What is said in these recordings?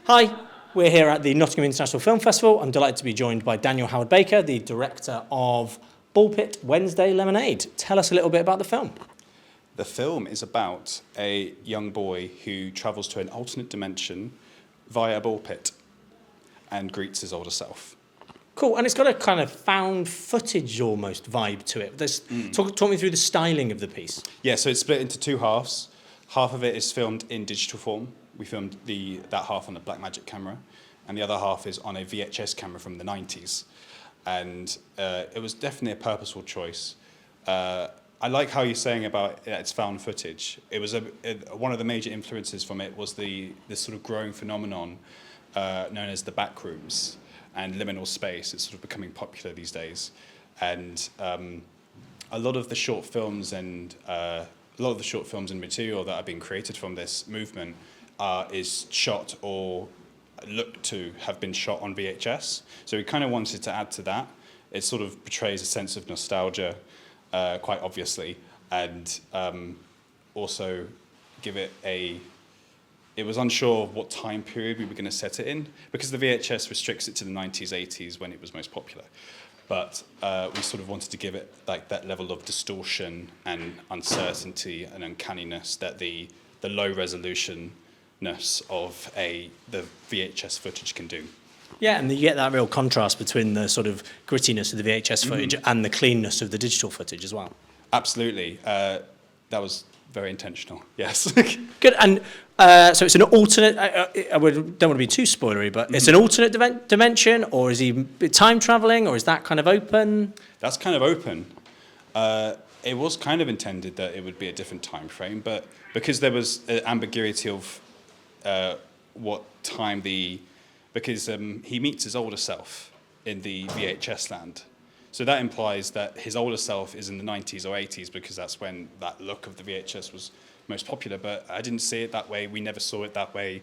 Hi, we're here at the Nottingham International Film Festival. I'm delighted to be joined by Daniel Howard-Baker, the director of Ballpit Wednesday Lemonade. Tell us a little bit about the film. The film is about a young boy who travels to an alternate dimension via a ball pit and greets his older self. Cool, and it's got a kind of found footage almost vibe to it. Talk me through the styling of the piece. Yeah, so it's split into two halves. Half of it is filmed in digital form. We filmed that half on a Blackmagic camera, and the other half is on a VHS camera from the 90s. And it was definitely a purposeful choice. I like how you're saying about it's found footage. It was one of the major influences from it was this sort of growing phenomenon known as the backrooms and liminal space. It's sort of becoming popular these days, and a lot of the short films and material that have been created from this movement is shot or looked to have been shot on VHS. So we kind of wanted to add to that. It sort of portrays a sense of nostalgia, quite obviously, and also give it it was unsure what time period we were going to set it in, because the VHS restricts it to the 90s, 80s when it was most popular. But we sort of wanted to give it like that level of distortion and uncertainty and uncanniness that the low resolution of the VHS footage can do. Yeah, and you get that real contrast between the sort of grittiness of the VHS footage and the cleanness of the digital footage as well. Absolutely. That was very intentional, yes. Good, and so it's an alternate, don't want to be too spoilery, but it's an alternate dimension, or is he time travelling, or is that kind of open? That's kind of open. It was kind of intended that it would be a different time frame, but because there was an ambiguity of what time because he meets his older self in the VHS land. So that implies that his older self is in the 90s or 80s, because that's when that look of the VHS was most popular. But I didn't see it that way. We never saw it that way.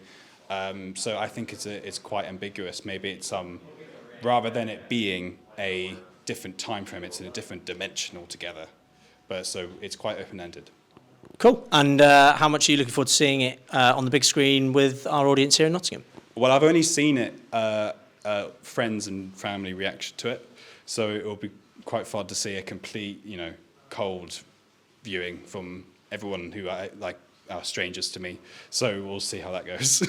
So I think it's quite ambiguous. Maybe it's rather than it being a different time frame, it's in a different dimension altogether. But so it's quite open-ended. Cool. And how much are you looking forward to seeing it on the big screen with our audience here in Nottingham? Well, I've only seen it, friends and family reaction to it. So it will be quite fun to see a complete, cold viewing from everyone who are strangers to me. So we'll see how that goes.